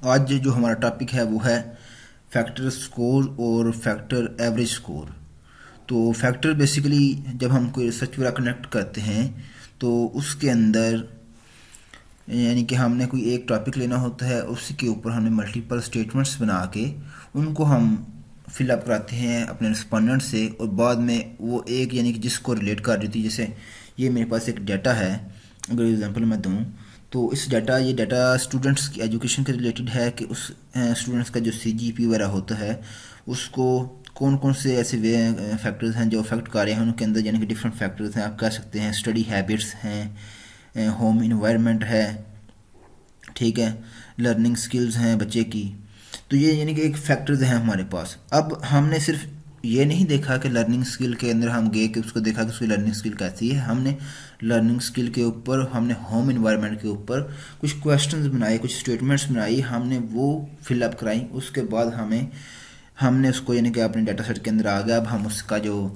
आज जो हमारा टॉपिक है वो है फैक्टर स्कोर और फैक्टर एवरेज स्कोर। तो फैक्टर बेसिकली जब हम कोई रिसर्च वगैरह कनेक्ट करते हैं तो उसके अंदर यानी कि हमने कोई एक टॉपिक लेना होता है, उसी के ऊपर हमने मल्टीपल स्टेटमेंट्स बना के उनको हम फिलअप कराते हैं अपने रिस्पोंडेंट से, और बाद में वो एक यानी कि जिसको रिलेट कर रही थी, जैसे ये मेरे पास एक डाटा है, अगर एग्जांपल मैं दूँ तो ये डाटा स्टूडेंट्स की एजुकेशन के रिलेटेड है कि उस स्टूडेंट्स का जो CGP वगैरह होता है उसको कौन कौन से ऐसे वे फैक्टर्स हैं जो अफेक्ट कर रहे हैं उनके अंदर, यानी कि डिफरेंट फैक्टर्स हैं, आप कह सकते हैं स्टडी हैबिट्स हैं, होम इन्वायरमेंट है, ठीक है, लर्निंग स्किल्स हैं बच्चे की। तो ये यानी कि एक फैक्टर्स हैं हमारे पास। अब हमने सिर्फ ये नहीं देखा कि लर्निंग स्किल के अंदर हम गए कि उसको देखा कि उसकी लर्निंग स्किल कैसी है, हमने लर्निंग स्किल के ऊपर, हमने होम इन्वायरमेंट के ऊपर कुछ क्वेश्चंस बनाए, कुछ स्टेटमेंट्स बनाई, हमने वो फिलअप कराई। उसके बाद हमने उसको यानी कि अपने डाटा सेट के अंदर आ गया। अब हम उसका जो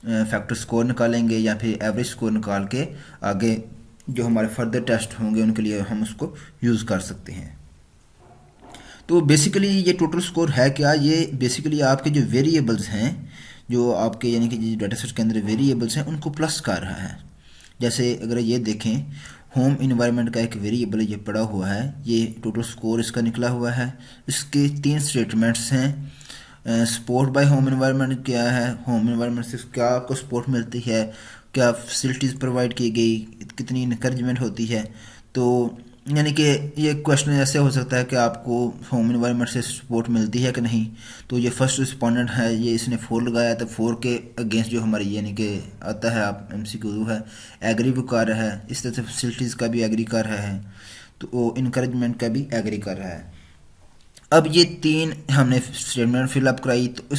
फैक्टर स्कोर निकालेंगे या फिर एवरेज स्कोर निकाल के आगे जो हमारे फर्दर टेस्ट होंगे उनके लिए हम उसको यूज़ कर सकते हैं। तो बेसिकली ये टोटल स्कोर है क्या? ये बेसिकली आपके जो वेरिएबल्स हैं, जो आपके यानी कि जो डाटा सेट के अंदर वेरिएबल्स हैं उनको प्लस कर रहा है। जैसे अगर ये देखें, होम इन्वायरमेंट का एक वेरिएबल ये पड़ा हुआ है, ये टोटल स्कोर इसका निकला हुआ है। इसके 3 स्टेटमेंट्स हैं। सपोर्ट बाय होम इन्वायरमेंट क्या है, होम इन्वायरमेंट से क्या आपको सपोर्ट मिलती है, क्या फैसिलिटीज़ प्रोवाइड की गई, कितनी इनकरेजमेंट होती है। तो यानी कि ये क्वेश्चन ऐसे हो सकता है कि आपको होम इन्वायरमेंट से सपोर्ट मिलती है कि नहीं। तो ये फर्स्ट रिस्पोंडेंट है, ये इसने 4 लगाया, तो 4 के अगेंस्ट जो हमारी यानी कि आता है आप MCQ है, एग्री भी कर रहा है, इस तरह से फैसिलिटीज़ का भी एग्री कर रहा है, तो वो इनकरेजमेंट का भी एग्री कर रहा है। अब ये 3 हमने स्टेटमेंट फिलअप कराई, तो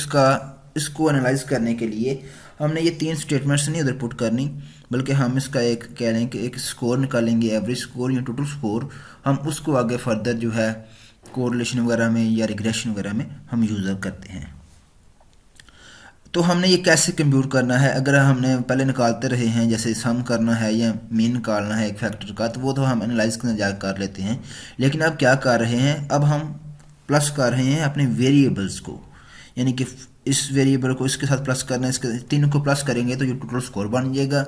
इसको एनालाइज करने के लिए हमने ये 3 स्टेटमेंट्स नहीं उधर पुट करनी, बल्कि हम इसका एक कह रहे हैं कि एक स्कोर निकालेंगे, एवरेज स्कोर या टोटल स्कोर। हम उसको आगे फर्दर जो है कोरिलेशन वगैरह में या रिग्रेशन वगैरह में हम यूज़ करते हैं। तो हमने ये कैसे कंप्यूट करना है? अगर हमने पहले निकालते रहे हैं, जैसे सम करना है या मीन निकालना है एक फैक्टर का, तो वो तो हम एनालाइज करने जा कर लेते हैं। लेकिन अब क्या कर रहे हैं, अब हम प्लस कर रहे हैं अपने वेरिएबल्स को, यानी कि इस वेरिएबल को इसके साथ प्लस करना है, इसके तीनों को प्लस करेंगे तो ये टोटल स्कोर बन जाएगा।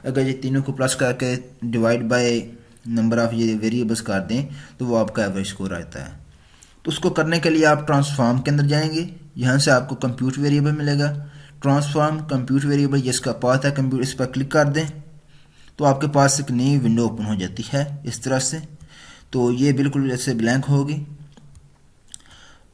अगर ये तीनों को प्लस करके डिवाइड बाय नंबर ऑफ ये वेरिएबल्स कर दें तो वो आपका एवरेज स्कोर आता है। तो उसको करने के लिए आप ट्रांसफॉर्म के अंदर जाएंगे, यहाँ से आपको कंप्यूट वेरिएबल मिलेगा। ट्रांसफॉर्म कंप्यूट वेरिएबल, ये इसका पाथ है कंप्यूट, इस पर क्लिक कर दें तो आपके पास एक नई विंडो ओपन हो जाती है इस तरह से। तो ये बिल्कुल जैसे ब्लैंक होगी।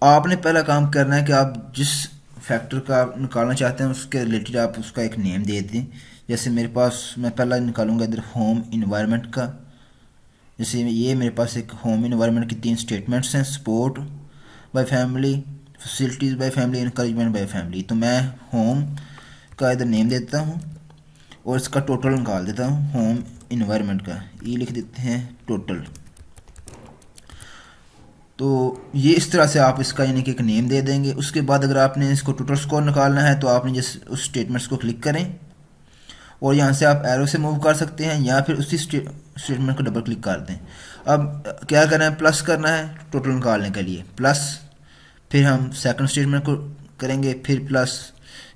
आपने पहला काम करना है कि आप जिस फैक्टर का निकालना चाहते हैं उसके रिलेटेड आप उसका एक नेम दे दें। जैसे मेरे पास, मैं पहला निकालूंगा इधर होम इन्वायरमेंट का। जैसे ये मेरे पास एक होम इन्वायरमेंट की 3 स्टेटमेंट्स हैं, support by family, facilities by family, encouragement by family. तो मैं होम का इधर नेम देता हूँ और इसका टोटल निकाल देता हूँ। होम इन्वायरमेंट का ये लिख देते हैं टोटल। तो ये इस तरह से आप इसका यानी कि एक नेम दे देंगे। उसके बाद अगर आपने इसको टोटल स्कोर निकालना है तो आपने जिस उस स्टेटमेंट्स को क्लिक करें और यहाँ से आप एरो से मूव कर सकते हैं या फिर उसी स्टेटमेंट को डबल क्लिक कर दें। अब क्या करना है, प्लस करना है टोटल निकालने के लिए, प्लस, फिर हम सेकंड स्टेटमेंट को करेंगे, फिर प्लस,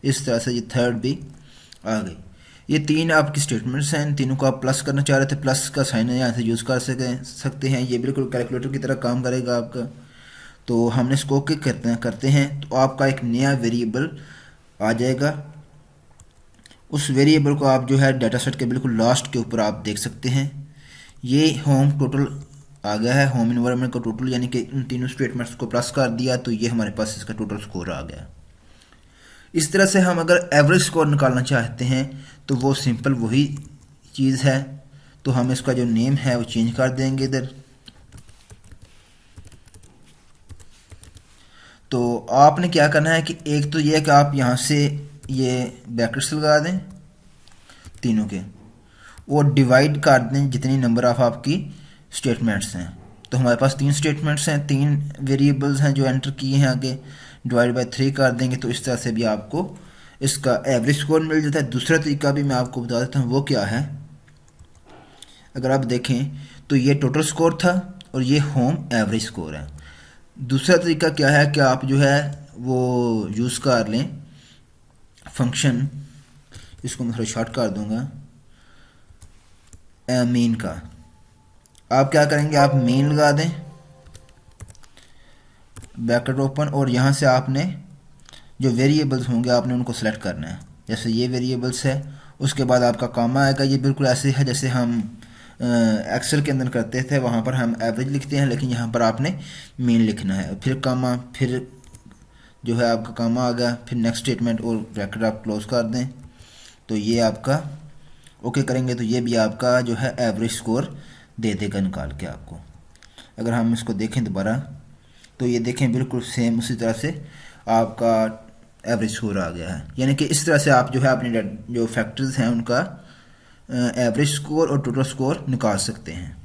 इस तरह से ये थर्ड भी आ गई। ये 3 आपकी स्टेटमेंट्स हैं, इन तीनों को आप प्लस करना चाह रहे थे, प्लस का साइन यहाँ से यूज़ कर सकते हैं। ये बिल्कुल कैलकुलेटर की तरह काम करेगा आपका। तो हमने इसको क्लिक करते हैं तो आपका एक नया वेरिएबल आ जाएगा। उस वेरिएबल को आप जो है डाटा सेट के बिल्कुल लास्ट के ऊपर आप देख सकते हैं। ये होम टोटल आ गया है, होम इन्वायरमेंट का टोटल, यानी कि इन तीनों स्टेटमेंट्स को प्लस कर दिया तो ये हमारे पास इसका टोटल स्कोर आ गया। इस तरह से हम अगर एवरेज स्कोर निकालना चाहते हैं तो वो सिंपल वही चीज़ है। तो हम इसका जो नेम है वो चेंज कर देंगे इधर। तो आपने क्या करना है कि एक तो ये है कि आप यहाँ से ये ब्रैकेट्स लगा दें तीनों के और डिवाइड कर दें जितनी नंबर ऑफ आपकी स्टेटमेंट्स हैं। तो हमारे पास 3 स्टेटमेंट्स हैं, 3 वेरिएबल्स हैं जो एंटर किए हैं, आगे डिवाइड बाय 3 कर देंगे तो इस तरह से भी आपको इसका एवरेज स्कोर मिल जाता है। दूसरा तरीका भी मैं आपको बता देता हूँ, वो क्या है। अगर आप देखें तो ये टोटल स्कोर था और ये होम एवरेज स्कोर है। दूसरा तरीका क्या है कि आप जो है वो यूज़ कर लें फंक्शन, इसको मैं थोड़ा शॉर्ट कर दूंगा, मेन का। आप क्या करेंगे, आप मेन लगा दें, ब्रैकेट ओपन, और यहाँ से आपने जो वेरिएबल्स होंगे आपने उनको सेलेक्ट करना है। जैसे ये वेरिएबल्स है, उसके बाद आपका कामा आएगा। ये बिल्कुल ऐसे है जैसे हम एक्सेल के अंदर करते थे, वहाँ पर हम एवरेज लिखते हैं, लेकिन यहाँ पर आपने मेन लिखना है। फिर कामा, फिर जो है आपका कामा आ गया, फिर नेक्स्ट स्टेटमेंट और ब्रैकेट आप क्लोज कर दें। तो ये आपका ओके करेंगे तो ये भी आपका जो है एवरेज स्कोर दे देगा निकाल के आपको। अगर हम इसको देखें दोबारा तो ये देखें बिल्कुल सेम उसी तरह से आपका एवरेज स्कोर आ गया है। यानी कि इस तरह से आप जो है अपने जो फैक्टर्स हैं उनका एवरेज स्कोर और टोटल स्कोर निकाल सकते हैं।